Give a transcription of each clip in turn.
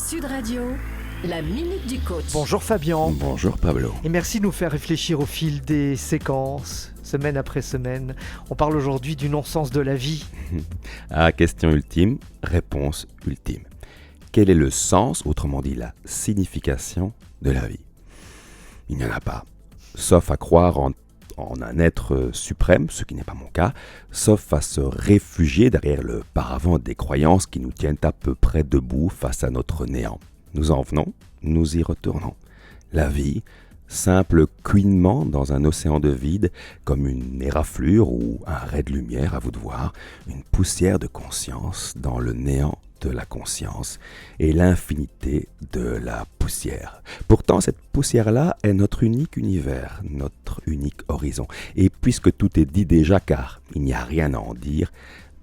Sud Radio, la Minute du Coach. Bonjour Fabien. Bonjour Pablo. Et merci de nous faire réfléchir au fil des séquences, semaine après semaine. On parle aujourd'hui du non-sens de la vie. Question ultime, réponse ultime. Quel est le sens, autrement dit la signification de la vie? Il n'y en a pas, sauf à croire en un être suprême, ce qui n'est pas mon cas, sauf à se réfugier derrière le paravent des croyances qui nous tiennent à peu près debout face à notre néant. Nous en venons, nous y retournons. La vie, simple couinement dans un océan de vide, comme une éraflure ou un ray de lumière, à vous de voir, une poussière de conscience dans le néant de la conscience et l'infinité de la poussière. Pourtant, cette poussière-là est notre unique univers, notre unique horizon. Et puisque tout est dit déjà, car il n'y a rien à en dire,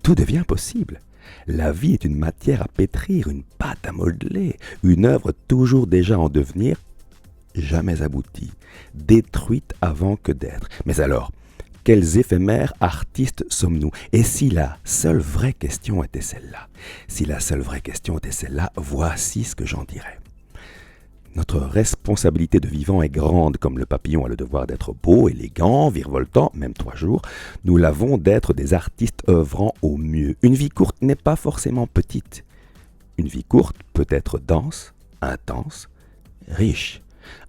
tout devient possible. La vie est une matière à pétrir, une pâte à modeler, une œuvre toujours déjà en devenir, jamais aboutie, détruite avant que d'être. Mais alors, quels éphémères artistes sommes-nous? Et si la seule vraie question était celle-là? Si la seule vraie question était celle-là, voici ce que j'en dirais. Notre responsabilité de vivant est grande, comme le papillon a le devoir d'être beau, élégant, virevoltant, même 3 jours. Nous l'avons d'être des artistes œuvrant au mieux. Une vie courte n'est pas forcément petite. Une vie courte peut être dense, intense, riche.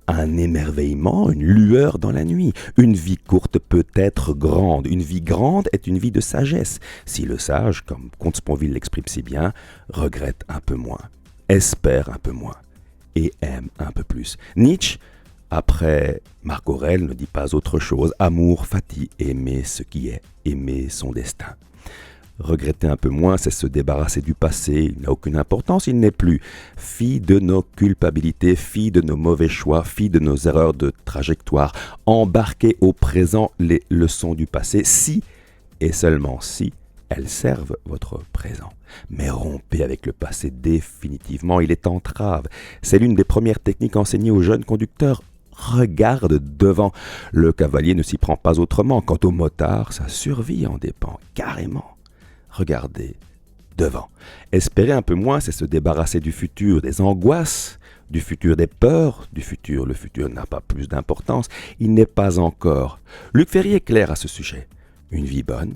Un émerveillement, une lueur dans la nuit. Une vie courte peut être grande. Une vie grande est une vie de sagesse. Si le sage, comme Comte Sponville l'exprime si bien, regrette un peu moins, espère un peu moins et aime un peu plus. Nietzsche, après Marc Aurèle, ne dit pas autre chose. Amour, fati, aimer ce qui est, aimer son destin. Regretter un peu moins, c'est se débarrasser du passé. Il n'a aucune importance, il n'est plus. Fille de nos culpabilités, fille de nos mauvais choix, fille de nos erreurs de trajectoire. Embarquez au présent les leçons du passé, si et seulement si elles servent votre présent. Mais rompez avec le passé définitivement, il est entrave. C'est l'une des premières techniques enseignées aux jeunes conducteurs. Regarde devant. Le cavalier ne s'y prend pas autrement. Quant au motard, sa survie en dépend carrément. Regardez devant. Espérer un peu moins, c'est se débarrasser du futur, des angoisses, du futur, des peurs du futur. Le futur n'a pas plus d'importance, il n'est pas encore. Luc Ferry est clair à ce sujet. Une vie bonne,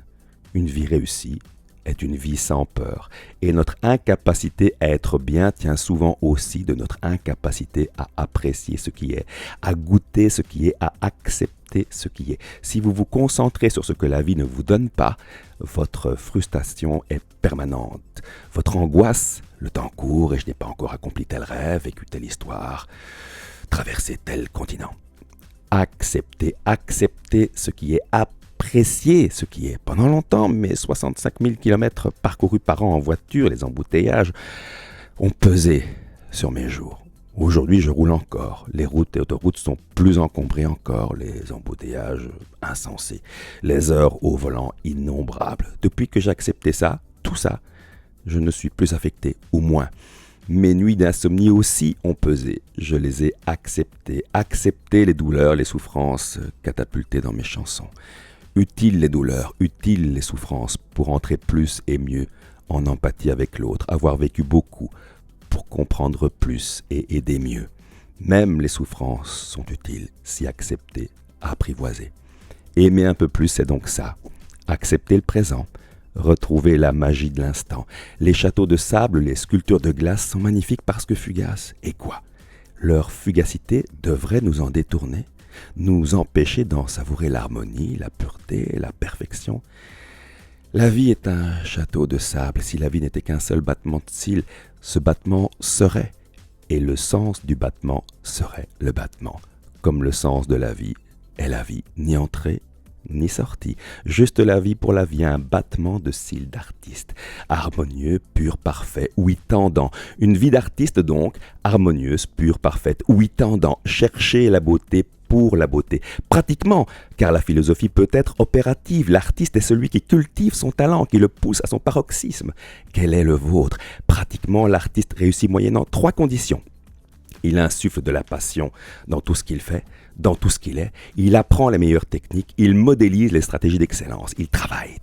une vie réussie, est une vie sans peur. Et notre incapacité à être bien tient souvent aussi de notre incapacité à apprécier ce qui est, à goûter ce qui est, à accepter ce qui est. Si vous vous concentrez sur ce que la vie ne vous donne pas, votre frustration est permanente. Votre angoisse, le temps court et je n'ai pas encore accompli tel rêve, vécu telle histoire, traversé tel continent. Acceptez ce qui est, apprécier ce qui est. Pendant longtemps, mes 65 000 km parcourus par an en voiture, les embouteillages, ont pesé sur mes jours. Aujourd'hui, je roule encore. Les routes et autoroutes sont plus encombrées encore, les embouteillages insensés, les heures au volant innombrables. Depuis que j'ai accepté ça, tout ça, je ne suis plus affecté, ou moins. Mes nuits d'insomnie aussi ont pesé. Je les ai acceptées. Accepter les douleurs, les souffrances catapultées dans mes chansons. Utiles les douleurs, utiles les souffrances pour entrer plus et mieux en empathie avec l'autre, avoir vécu beaucoup pour comprendre plus et aider mieux. Même les souffrances sont utiles si acceptées, apprivoisées. Aimer un peu plus, c'est donc ça. Accepter le présent, retrouver la magie de l'instant. Les châteaux de sable, les sculptures de glace sont magnifiques parce que fugaces. Et quoi? Leur fugacité devrait nous en détourner, nous empêcher d'en savourer l'harmonie, la pureté, la perfection. La vie est un château de sable. Si la vie n'était qu'un seul battement de cils, ce battement serait, et le sens du battement serait le battement. Comme le sens de la vie est la vie, ni entrée, ni sortie. Juste la vie pour la vie, un battement de cils d'artiste. Harmonieux, pur, parfait, oui tendant. Une vie d'artiste donc, harmonieuse, pure, parfaite, oui tendant. Chercher la beauté pour la beauté. Pratiquement, car la philosophie peut être opérative. L'artiste est celui qui cultive son talent, qui le pousse à son paroxysme. Quel est le vôtre? Pratiquement, l'artiste réussit moyennant 3 conditions. Il insuffle de la passion dans tout ce qu'il fait, dans tout ce qu'il est, il apprend les meilleures techniques, il modélise les stratégies d'excellence, il travaille.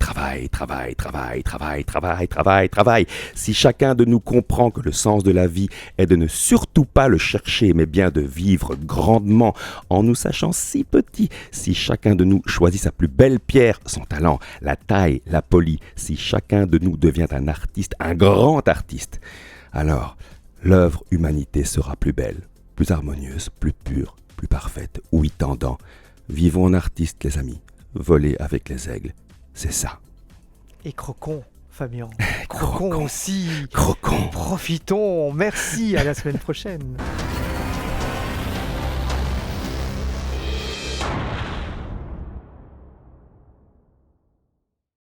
Si chacun de nous comprend que le sens de la vie est de ne surtout pas le chercher, mais bien de vivre grandement en nous sachant si petits, si chacun de nous choisit sa plus belle pierre, son talent, la taille, la polie, si chacun de nous devient un artiste, un grand artiste, alors l'œuvre humanité sera plus belle, plus harmonieuse, plus pure, plus parfaite. Oui, tendant. Vivons en artistes, les amis. Voler avec les aigles, c'est ça. Et croquons, Fabien. Croquons aussi. Croquons. Profitons. Merci, à la semaine prochaine.